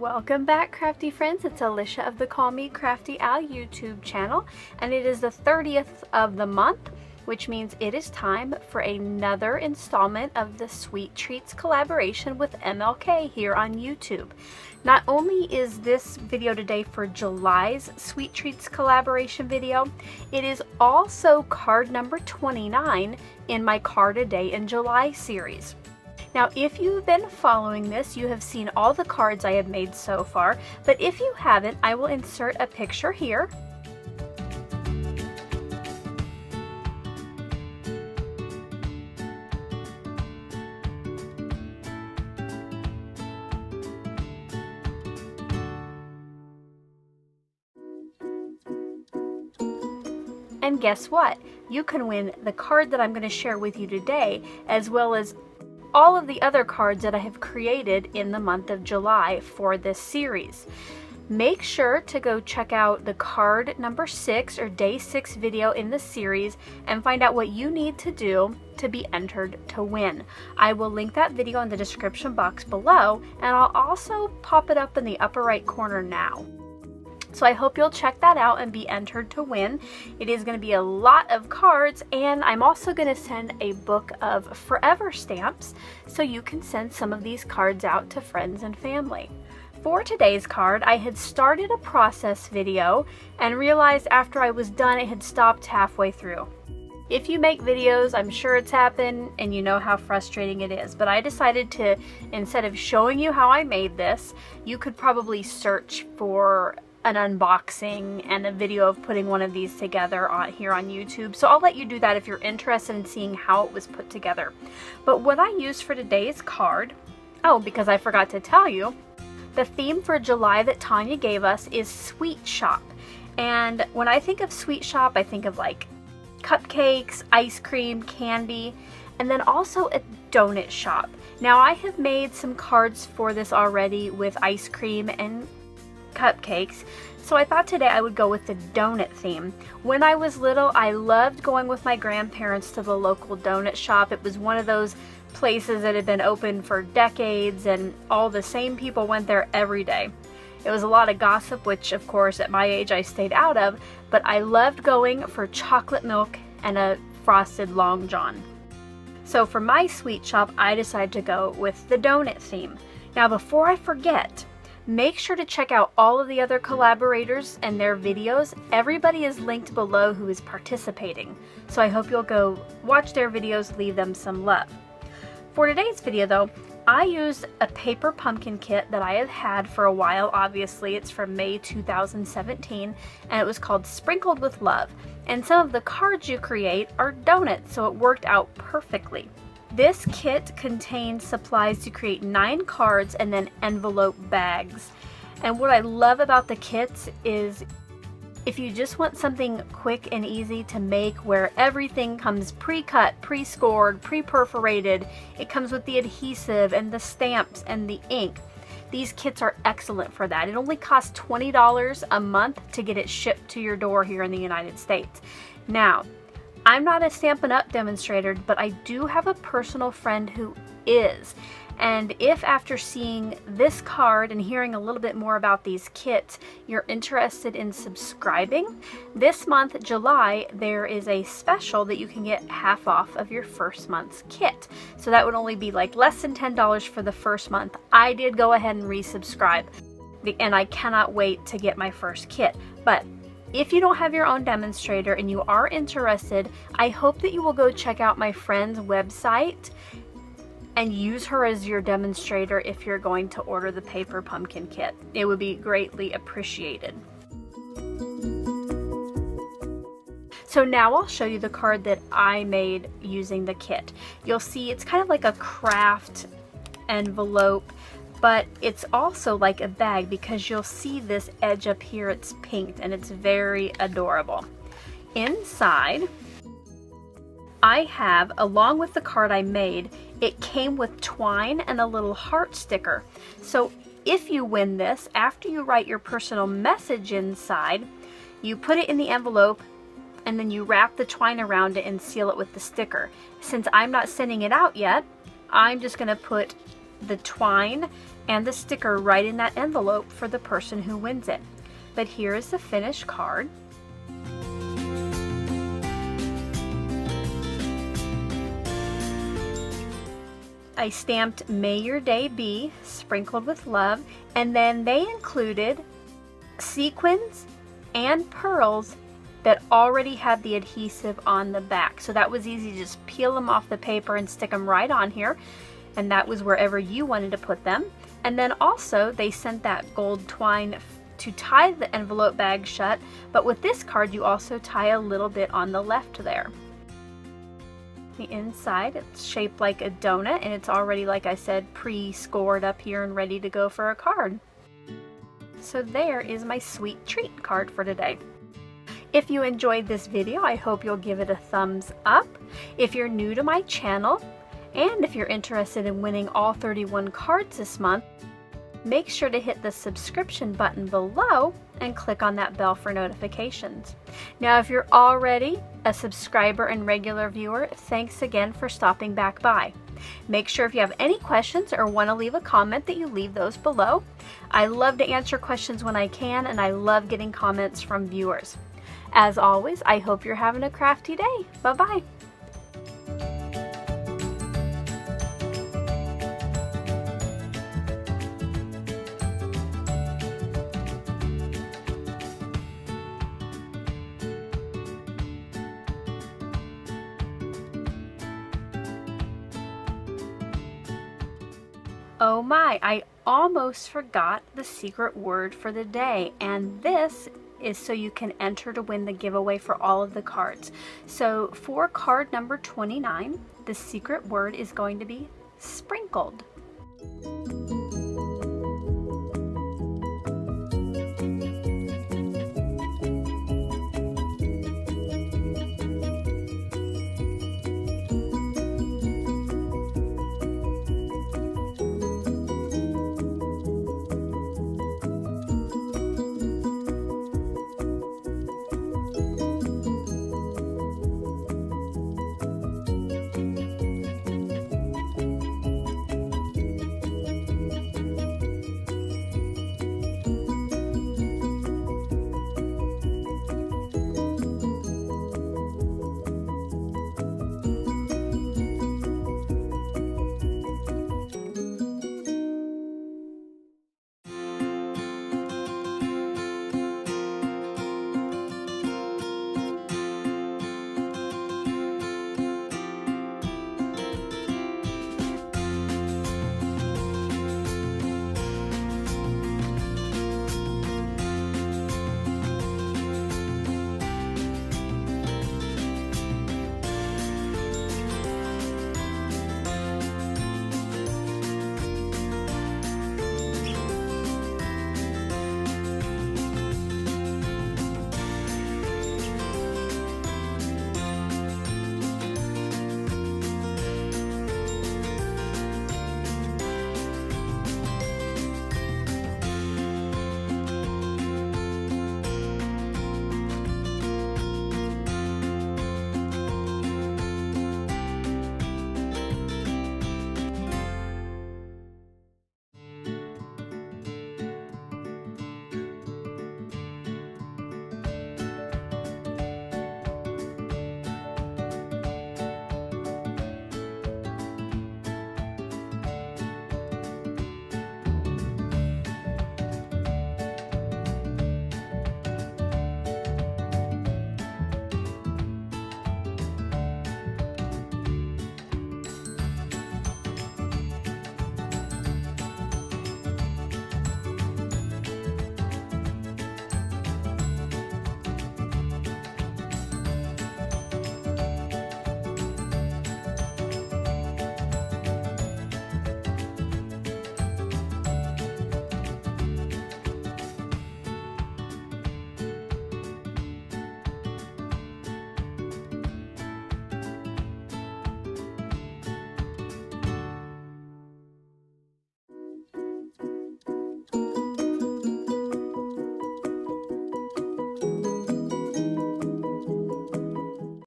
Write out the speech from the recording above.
Welcome back, crafty friends. It's Alicia of the Me Crafty YouTube channel, and it is the 30th of the month, which means it is time for another installment of the Sweet Treats collaboration with MLK here on YouTube. Not only is this video today for July's Sweet Treats collaboration video, it is also card number 29 in my Card a Day in July series. Now, if you've been following this, you have seen all the cards I have made so far, but if you haven't, I will insert a picture here. And guess what? You can win the card that I'm going to share with you today, as well as all of the other cards that I have created in the month of July for this series. Make sure to go check out the card number 6 or day 6 video in the series and find out what you need to do to be entered to win. I will link that video in the description box below, and I'll also pop it up in the upper right corner now. So I hope you'll check that out and be entered to win. It is going to be a lot of cards, and I'm also going to send a book of forever stamps so you can send some of these cards out to friends and family. For today's card, I had started a process video and realized after I was done it had stopped halfway through. If you make videos, I'm sure it's happened and you know how frustrating it is, but I decided to, instead of showing you how I made this, you could probably search for an unboxing and a video of putting one of these together here on YouTube. So I'll let you do that if you're interested in seeing how it was put together. But what I used for today's card, because I forgot to tell you, the theme for July that Tanya gave us is Sweet Shop. And when I think of Sweet Shop, I think of like cupcakes, ice cream, candy, and then also a donut shop. Now I have made some cards for this already with ice cream and cupcakes, so I thought today I would go with the donut theme. When I was little, I loved going with my grandparents to the local donut shop. It was one of those places that had been open for decades, and all the same people went there every day. It was a lot of gossip, which of course at my age I stayed out of, but I loved going for chocolate milk and a frosted Long John. So for my sweet shop, I decided to go with the donut theme. Now before I forget, make sure to check out all of the other collaborators and their videos. Everybody is linked below who is participating. So I hope you'll go watch their videos, leave them some love. For today's video though, I used a paper pumpkin kit that I have had for a while. Obviously, it's from May 2017, and it was called Sprinkled with Love. And some of the cards you create are donuts, so it worked out perfectly. This kit contains supplies to create 9 cards and then envelope bags. And what I love about the kits is if you just want something quick and easy to make where everything comes pre-cut, pre-scored, pre-perforated, it comes with the adhesive and the stamps and the ink. These kits are excellent for that. It only costs $20 a month to get it shipped to your door here in the United States. Now, I'm not a Stampin' Up! Demonstrator, but I do have a personal friend who is. And if after seeing this card and hearing a little bit more about these kits, you're interested in subscribing, this month, July, there is a special that you can get half off of your first month's kit. So that would only be like less than $10 for the first month. I did go ahead and resubscribe, and I cannot wait to get my first kit. But if you don't have your own demonstrator and you are interested, I hope that you will go check out my friend's website and use her as your demonstrator if you're going to order the paper pumpkin kit. It would be greatly appreciated. So now I'll show you the card that I made using the kit. You'll see it's kind of like a craft envelope, but it's also like a bag because you'll see this edge up here, it's pinked and it's very adorable. Inside, I have, along with the card I made, it came with twine and a little heart sticker. So if you win this, after you write your personal message inside, you put it in the envelope and then you wrap the twine around it and seal it with the sticker. Since I'm not sending it out yet, I'm just going to put the twine and the sticker right in that envelope for the person who wins it. But here is the finished card. I stamped "May Your Day Be," sprinkled with love, and then they included sequins and pearls that already had the adhesive on the back. So that was easy to just peel them off the paper and stick them right on here. And that was wherever you wanted to put them. And then also they sent that gold twine to tie the envelope bag shut. But with this card, you also tie a little bit on the left there. The inside, it's shaped like a donut, and it's already, like I said, pre-scored up here and ready to go for a card. So there is my sweet treat card for today. If you enjoyed this video, I hope you'll give it a thumbs up. If you're new to my channel, and if you're interested in winning all 31 cards this month, make sure to hit the subscription button below and click on that bell for notifications. Now, if you're already a subscriber and regular viewer, thanks again for stopping back by. Make sure if you have any questions or want to leave a comment that you leave those below. I love to answer questions when I can, and I love getting comments from viewers. As always, I hope you're having a crafty day. Bye-bye. Oh my, I almost forgot the secret word for the day, and this is so you can enter to win the giveaway for all of the cards. So for card number 29, the secret word is going to be sprinkled.